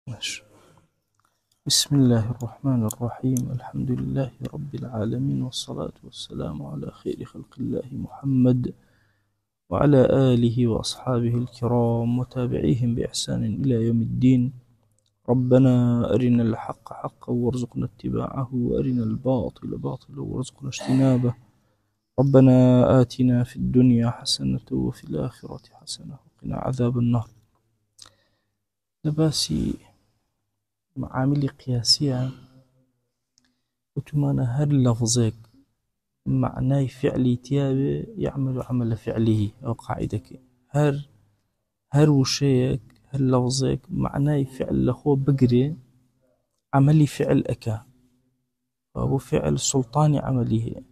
ماشي. بسم الله الرحمن الرحيم. الحمد لله رب العالمين، والصلاة والسلام على خير خلق الله محمد وعلى آله وأصحابه الكرام وتابعيهم بإحسان إلى يوم الدين. ربنا أرنا الحق حقا وارزقنا اتباعه، وأرنا الباطل باطلا وارزقنا اجتنابه. ربنا آتنا في الدنيا حسنة وفي الآخرة حسنة وقنا عذاب النار. لباسي معامل قياسية وتمانا هر لفظك معناي فعلي تيابي يعمل عمل فعله، أو قاعدك هر وشيك هر لفظك معناي فعل لخو بقري عملي فعل أكا، أو فعل سلطاني عمله.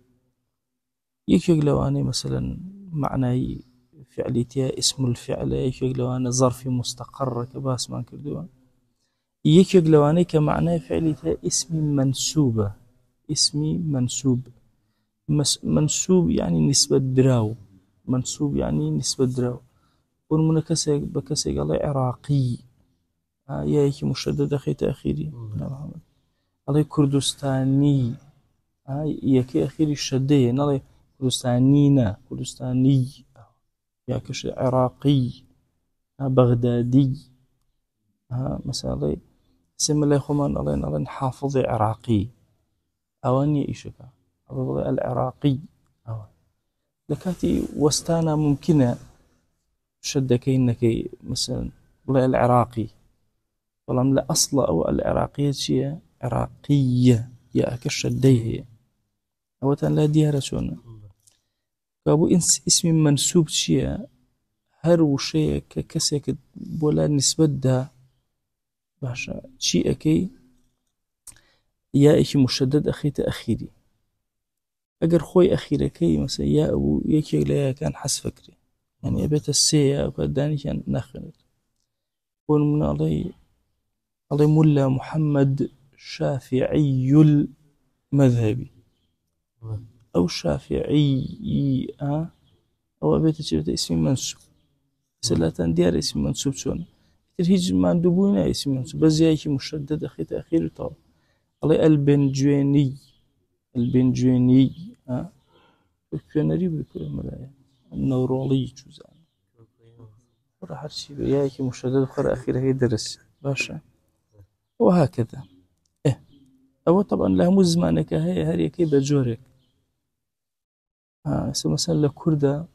يكيق لو أنا مثلا معناي فعلي تيا اسم الفعل، يكيق لو أنا ظرفي مستقر كباس ما كردوان، يكيق لو أنا كمعناي فعلي تيا اسمي منسوبة، اسمي منسوب. منسوب يعني نسبة دراو، منسوب يعني نسبة دراو. ونمنا كسي بكسي قال عراقي، يا هيك مشدد أخي تأخيري محمد. الله كردستاني، يكي أخيري الشدية نالي كردستانينا كردستاني، يا كش عراقي بغدادي. مثلا الله سم الله خمان الله حافظ عراقي أواني إيشكا العراقي لكاتي وستانا ممكنة شدك إنك مثلا والله العراقي، والله لا أصل أو العراقية شيء عراقية يا كشديه أو لا ديارة شون كابو اسم منسوب شيء هر وشيء كسيك ولا نسبة ده باشا شيء كي يا إيش مشدد أخي تأخيري. أجر خوي أخيرا كي مثلا يا أبو يكي لا كان حس فكري يعني أبيت السيا وكداني كان ناخنت. قول من الله ملا محمد شافعي المذهبي أو شافعي أو أبيت تشبت اسم منسوب سلاتان ديار اسم منسوب شون ترهيج ما ندبونا اسم منسوب بس ياكي مشدد أخي تأخير طال. الله البنجويني البنجويني الكونري بكل ملايا النورولي جزء راح هرشي ياكي مشدد خر أخير هي درس باشا وهكذا. أو طبعا لا مزمانك هي هري كي بجورك. مثلا لكردة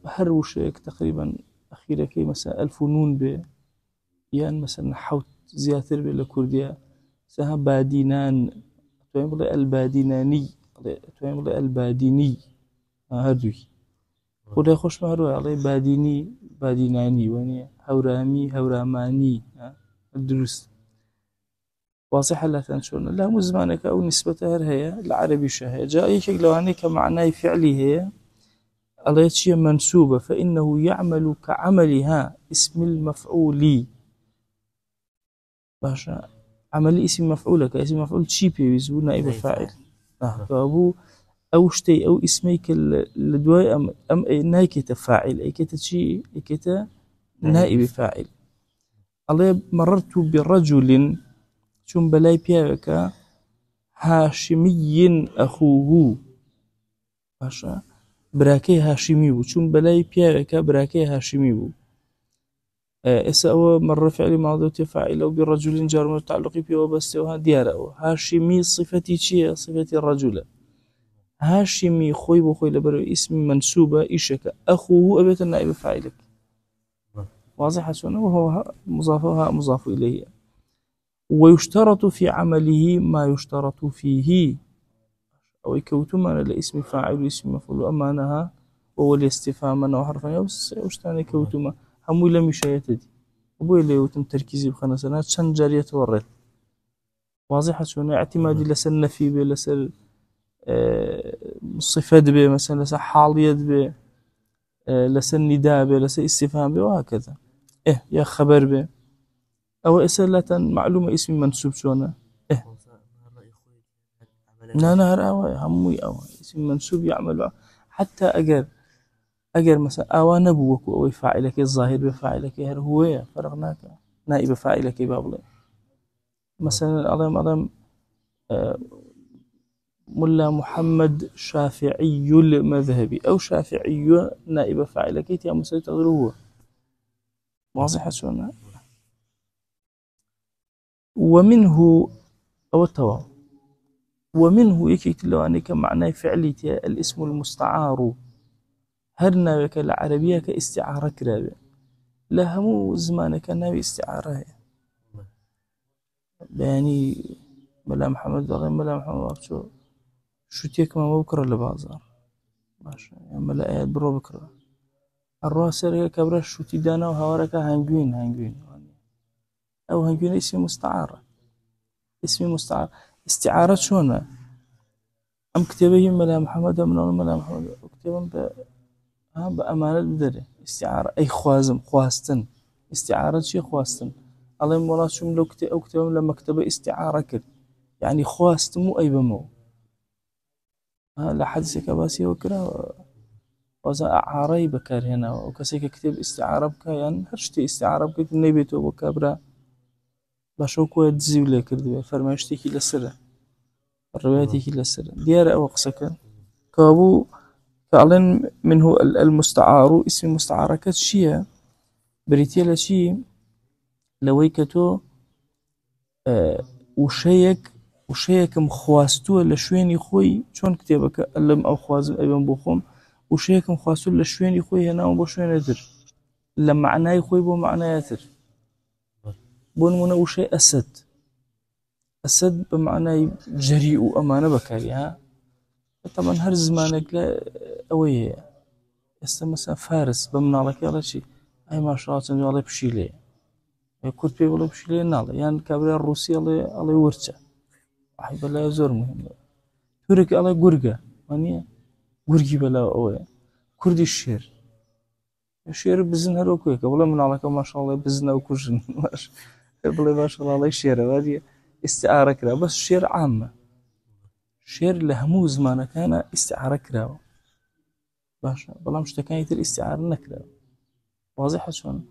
هر وشيك تقريبا أخيرا كي مثلا الفنون ب يعني مثلا حوت زياتر لكردية سها بادينان تويم الباديناني تويم الباديني هردوي وده خوش مهروي عليه باديني باديناني واني هورامي هوراماني الدروس واضح لا تنشون لا مزمانك أو نسبة هي العربي شهي جاء يشك لو أنك معناه فعلي هي الله شيء منسوبة فإنه يعمل كعملها اسم المفعول باشا عمل اسم مفعول كاسم مفعول شيء بيزو نائب فاعل فأبو أو شتي أو اسميك الدواء أم نايكة فاعل أي كتا شيء أي كتا نائب فاعل. الله مررت برجل شون بلاي بياك هاشمي أخوه باشا براكي هاشمي بو شون بلاي بياك براكي هاشمي بو. أو مر فعل ماضي فاعل أو برجل جار متعلق به وبس وها دياره هاشمي صفتي شيء صفتي الرجل هاشمي خوي بخوي لبرو اسم منسوبة إيشك أخوه أبيت النائب فاعلك واضح سنة وهو مضاف إليه. ويشترط في عمله ما يشترط فيه أو يكوتما لاسم فاعل واسم مفعول أمانها وهو الاستفهام وحرفا يوستاني كوتما همو لم يشايتدي أبوي اللي يتم تركيزي بخنسانات شن جارية ورد واضحة شنو اعتمادي لسر نفي به لسر صفات به مثلا لسر حالية به لسر نداء به لسر استفهام به وهكذا. يا خبر به أو إسألة معلومة اسم منسوب شونا لا نهر هموي اسم منسوب يعمل حتى أجر مثلا أو نبوك أو فاعلك الظاهر بفاعلك هو فرغناك نائب فاعل كي بابلي مثلا أظن ملا محمد شافعي المذهب أو شافعي نائب فاعل كي تيا مسألة تغيره هو واضح شلون ومنه أو التوا ومنه يكيت له أنك معناه فعلي الاسم المستعار هرنا بك العربية كاستعارة كرابة لا همو زمانك نبي استعارة يعني ملا محمد غير ملا محمد شو تيك ما بكرة لبازار ماشي يعني ملا آيات برو بكرة الروح سرقة كبرة شو تدانا وهوارك هنجوين أو هنجوين اسم مستعارة اسم مستعار استعارة شونا أم كتبه ملا محمد من ملا محمد كتبهم بأمانة بدري استعارة أي خواستن استعارة شيء خواستن الله مراد شو لو كتبهم لما كتبه استعارة كده يعني خواست مو أي بمو لا حدث كباسي وكرا وزا أعاري بكار هنا وكسيك كتب استعارة بك يعني هرشتي استعارة بك نبيتو وكابرا باشوكو يدزي ولا كردو فرماشتي للسر الرواياتي للسر ديار أو قصك كابو فعلا منه المستعار اسم مستعار كتشيا بريتيلا شي لويكتو وشيك مخواستو لشويني خوي شون كتابك ألم أو خوازم أيبن بوخم وشيك مخواستو لشويني خوي هنا وبشوين يتر لما معناه خوي بو معناه يتر بون منا وشي أسد بمعنى جريء وأمانة بكاري ها طبعا هر زمانك لا أويه مثلا فارس بمنا لك يلا شي أي ما شاء الله والله بشيلي كنت بيقولوا بشيلي ناله يعني كابريا الروسي الله يورثه أحب الله زور مهم تورك الله جورجا مانية جورجي بلا أوه كردي الشير بزن هروكويك والله من علىك ما شاء الله بزنا وكوجن ماش والله ما شاء الله الله الشير هذه استعارة كذا بس الشير عامة الشير لهمو زمانه كان استعارة كذا باش والله مش تكاية الاستعارة نكذا واضح شلون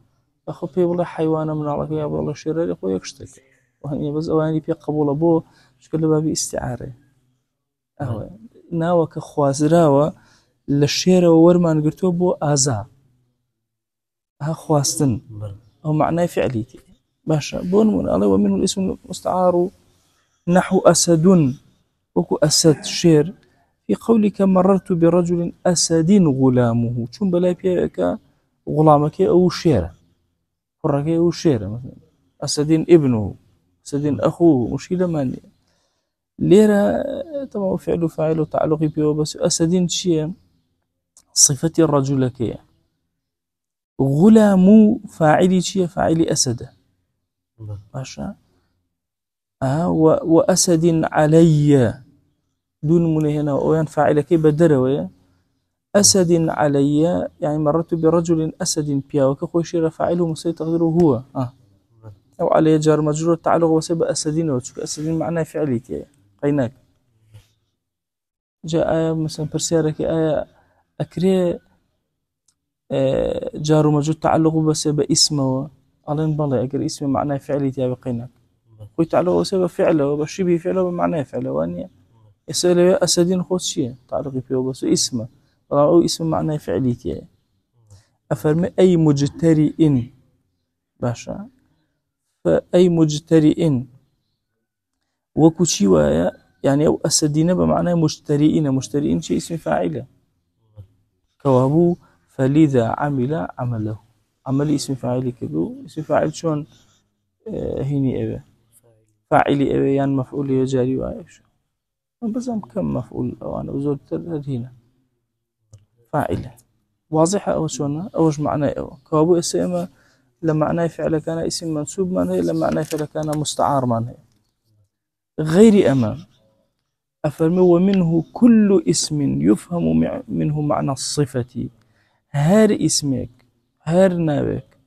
أخو بي والله حيوانة من علىك يا والله الشير أخو يكشتك وهني بس أواني بي قبول أبوه مش كل بابي استعارة أهو ناوى كخوازراوة للشير وورمان قرتو بو آزا ها خواستن أو معناه فعليتي باشا بون من الله ومنه الاسم المستعار نحو أسد وكو أسد شير في قولك مررت برجل أسد غلامه شون بلا بيك غلامك أو شير فرك أو شير مثلا أسد ابنه أسد أخوه مشكلة ماني ليرة طبعا فعل فاعل وتعلق بيه بس أسد شيء صفة الرجل كيه غلام فاعلي شيء فاعلي أسد ماشا وأسد علي دون من هنا وين فاعل كي بدروي أسد علي يعني مررت برجل أسد بيا وكخو شيء فاعله مسيطر هو أو عليه جار مجرور تعلق وسبب أسدين وتشوف أسدين معناه فعلي تي قيناك جاء آية مثلا برسيارك آية أكري جار مجرور تعلق بسبب اسمه ألين بالله أجر اسمه معناه فعلي تي بقيناك خوي تعلق وسبب فعله وبشبه فعله بمعناه فعله واني يسأل أسدين خود شيء تعلق فيه بس اسمه أو اسم معناه فعلي تي أفرم أي مجترئ باشا فأي مجترئ وكشي ويا يعني أو أسدين بمعنى مشترئين شيء اسم فاعله كوابو فلذا عمل عمله عمل اسم فاعل كذو اسم فاعل شون هني أبي فاعلي أبي يعني مفعول يجاري وعايش بس كم مفعول أو أنا بزود هنا فاعله واضحة أو شون أوش معناه أو كوابو اسم لما معناه فعل كان اسم منسوب معناه لما معناه فعل كان مستعار معناه غير أمام أفرمي ومنه كل اسم يفهم منه معنى الصفة هار اسمك هار نابك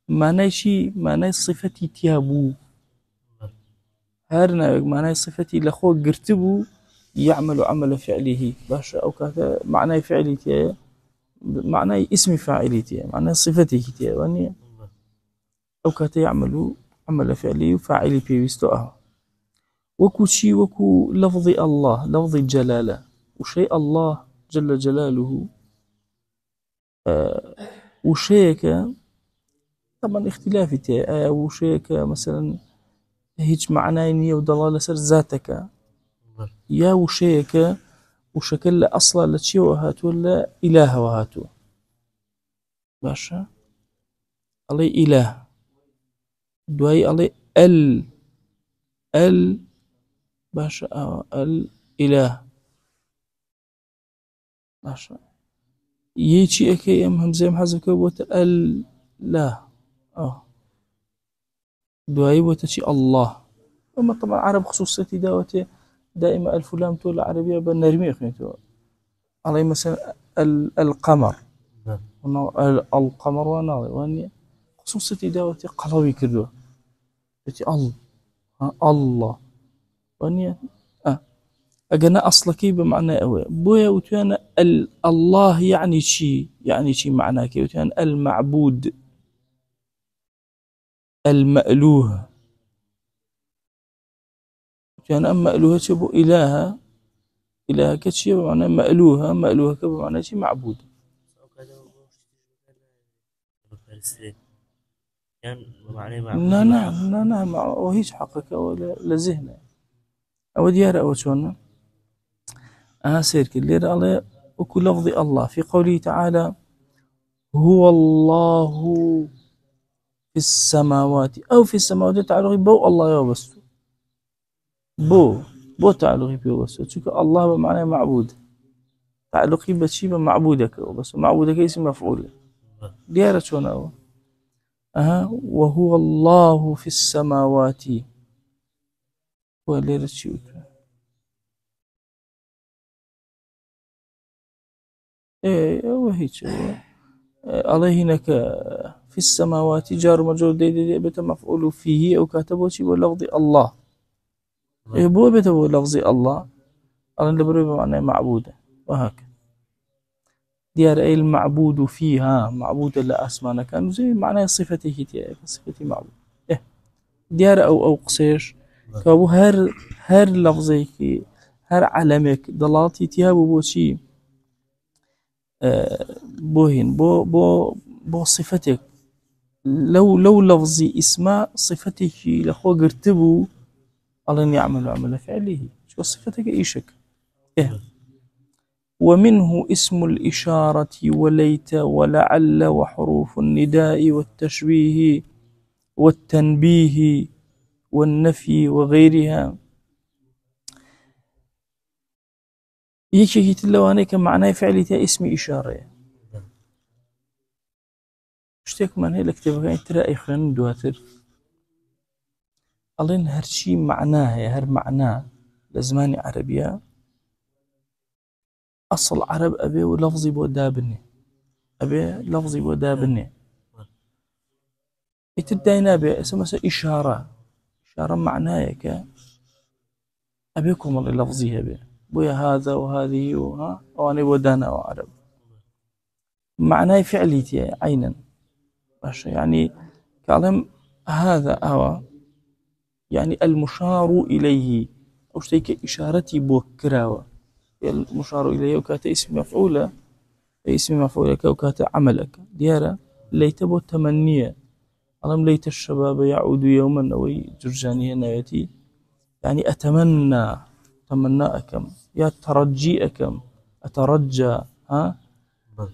معنى شي معنى الصفة تيابو هار نابك معنى الصفة لخو قرتبو يعمل عمل فعله باش أو كذا معنى فعلي تي معنى اسم فاعلي تي معنى صفتي تي واني أو كات يعمل عمل فعلي وفاعلي بيويستو وكو شي وكو لفظ الله لفظ الجلالة وشيء الله جل جلاله وشيك طبعا اختلافي تي وشيك مثلا هيج معنايني ودلالة سر ذاتك يا وشيك وشكل أصلا لتشي وهاتو لا إله وهاتو باشا علي إله دواي علي ال باشا الإله باشا يجي أكي أم همزة محذف كبوت لا دواي وتشي الله أما طبعا عرب خصوصيتي داوتي دائما الفلام تول العربية بالنرمي خنيتو علي مثلا القمر القمر وناظر واني خصوصيتي داوتي قلوي كردو تشي الله واني أجنا أصلكي بمعنى أوي بويا وتوانا الله يعني شي معناه كي وتوانا المعبود المألوه وتوانا مألوه شبو إله كتشي بمعنى مألوه كبمعنى شي معبود نعم وهيش حقك ولا لذهنه أو ديار أو شون سير كلير على وكل لفظ الله في قوله تعالى هو الله في السماوات أو في السماوات تعالى بو الله يا بس بو تعالى بيو بس تشوف الله بمعنى معبود تعلقي بشي بمعبودك بس معبودك اسم مفعول ديار شون أو وهو الله في السماوات ولير الشيوت وهيك عليه هناك في السماوات جار مجرور دي بيت مفعول فيه أو كاتبه شيء بلفظ الله بو بيته لفظ الله أنا دبره بمعنى معبودة وهكذا ديار أي المعبود فيها معبود لا أسمانا كانوا زي معنى صفته صفتي معبود ديار أو قصيش كابو هر لفظي هر علمك ضلاتي تيابو بو شيء بوهن بو صفتك لو لفظي اسماء صفتك لخو قرتبو ألن يعمل عمل فعله شو صفتك إيشك ومنه اسم الإشارة وليت ولعل وحروف النداء والتشبيه والتنبيه والنفي وغيرها يكي تلوانيك معناه فعلي اسم إشارة اشتك من هي لكتبك ترى إخوان دواتر ألين هرشي معناه هر معناه لزماني عربية أصل عرب أبي ولفظي بودابني أبي لفظي بودابني يتدينا بي اسمها إشارة معناه كا أبيكم الله لفظي أبي بويا هذا وهذه وأنا بودانا وعرب معناه فعلي عينا يعني كلام هذا أو يعني المشار إليه أو شيء إشارتي بوكراوة المشار إليه وكات اسم مفعولة وكات عملك ديارة ليت بو تمنية ألم ليت الشباب يعود يوما أو جرجانية نايتي يعني أتمنى أكم يا ترجي أكم أترجى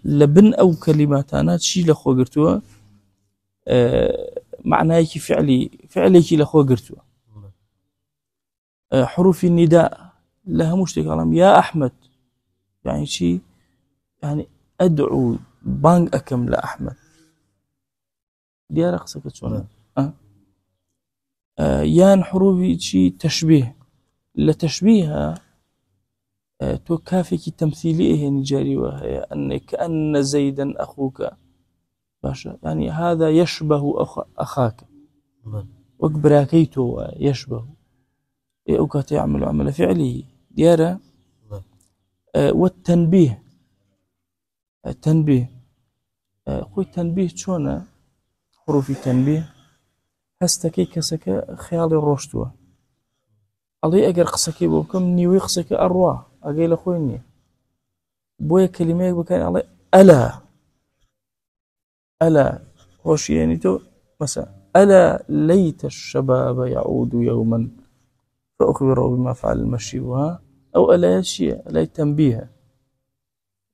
لبن أو كلمات أنا تشي لخو قرتوها معناه فعلي لخو قرتوها حروف النداء لها مشتك علم يا أحمد يعني شيء يعني أدعو بانك أكم لأحمد ديار أقصك شون يان حروف شيء تشبيه لتشبيهها تو كافك تمثيليه نجاري وهي أن كأن زيدا أخوك باشا يعني هذا يشبه أخاك وكبراكيته يشبه أوكات يعمل عمل فعله ديارة والتنبيه خوي التنبيه شونا حروف التنبيه هەستەکەی کەسەکە خەیاڵی ڕۆشتووە ئەڵێ ئەگەر قسەکەی بۆ بکەم نیوەی قسەکە ئەڕوا ئەگەی لە خۆی نییە بۆیە کەلیمەیەک بکەین ئەڵێ ئەلا هۆشیێنیتەوە مثلا ألا ليت الشباب يعود يوما فأخبره بما فعل المشيب أو ألا يشيء ألا تنبيه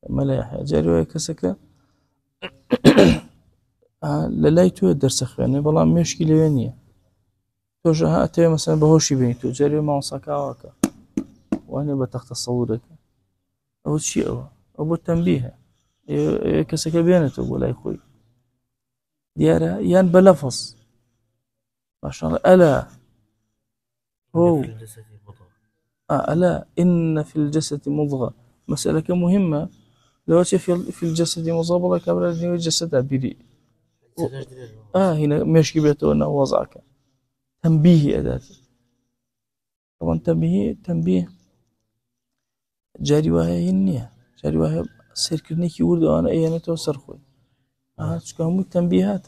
ما لا يحيى جاري ويا كسكة للاي تو درس خواني بلا مشكلة وينية توجه أتى مثلا بهوشي بينتو جاري ما وصاك عواك وأنا بتخت تصورك أو شيء أو بالتنبيه كسكة بينتو ولا يخوي ديارة يان بلفظ ما شاء الله ألا هو ألا إن في الجسد مضغة مسألة مهمة لو في الجسد مضغة والله كبر الجسد بريء هنا ماشي بيته أنا وضعك تنبيه أداة طبعا تنبيه جاري وهي النية جاري وهي سيركنيكي ورد وأنا أيانا توسر خوي شكو تنبيهات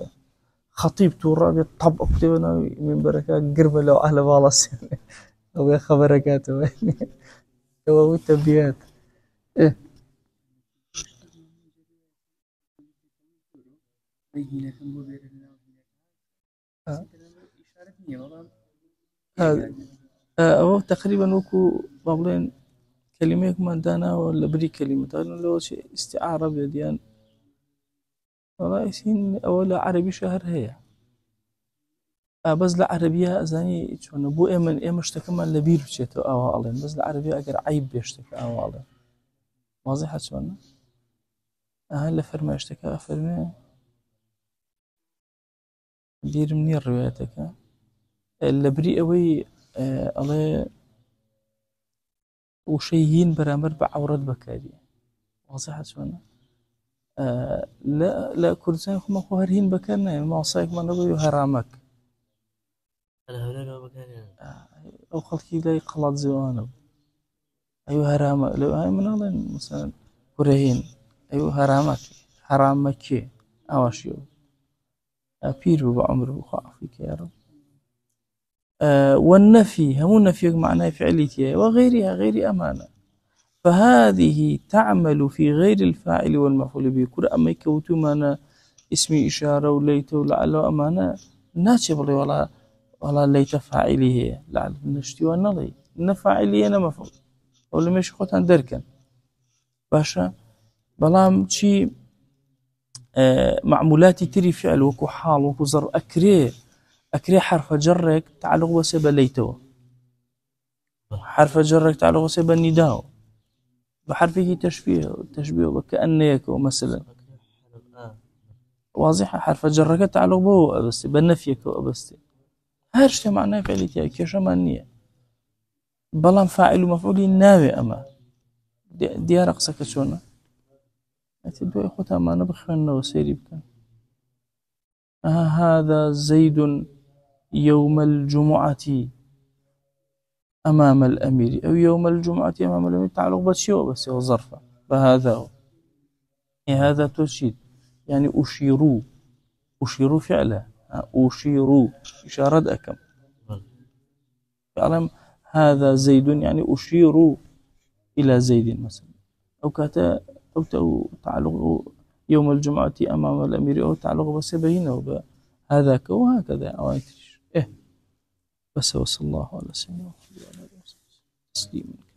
خطيب تورا طب أكتبنا من بركة قربة لو أهل بالص أو خبركاته هو التنبيهات أو تقريبا وكو بابلين كلمة ما دانا ولا بري كلمة لو شيء استعارة بديان والله يسين أولا عربي شهر هي بس العربية أزاني شون بو إما اشتكى من لبير بشيته أو علين بس العربية أجر عيب بيشتكى أو علين واضح شون هلا فرما اشتكى فرما دير مني روايتك اللبري أوي الله وشيهين برامر بعورات بكاري واضح شون لا كردستان خو ماكو هرهين بكرنا ما وصايك ما نبغي هرامك أو خلقي لا يقلد زوانا أيوه هرامك لو هاي من الله مثلا كرهين أيوه هرامك أواشيو أبير بعمر بخافك يا رب والنفي هم النفي معناه فعليتي وغيرها غير أمانة فهذه تعمل في غير الفاعل والمفعول به كل أما يكوتو مانا اسمي إشارة وليت ولعله أمانة ناتشبلي ولا ليت فاعله لعل نشتي ونلي نفاعلي أنا مفعول ولا مش خوتان دركن باشا بلام شي معمولاتي تري فعل وكو حال وكو زر أكري حرف جرك تعلق وسب ليتو حرف جرك تعلق وسب النداء بحرفه تشبيه وكأن يكو مثلا واضحة حرف جرك تعلق به بس بالنفي بس هرشت معناه فعليتي كشمانية بلام فاعل ومفعول ناوي أما ديار أقصك شونا أتدوي أخوتها ما نبخنا وسيري بك هذا زيد يوم الجمعة أمام الأمير أو يوم الجمعة أمام الأمير تعلق بس هو ظرفة فهذا هو هذا تشيد يعني أشيروا فعلا أشيروا إشارة أكم فعلم هذا زيد يعني أشيروا إلى زيد مثلا أو كاتا أو تعلق يوم الجمعة أمام الأمير أو تعلق بس بينه هذاك وهكذا أواتش بس وصلى الله على سيدنا محمد وعلى آله وصحبه تسليما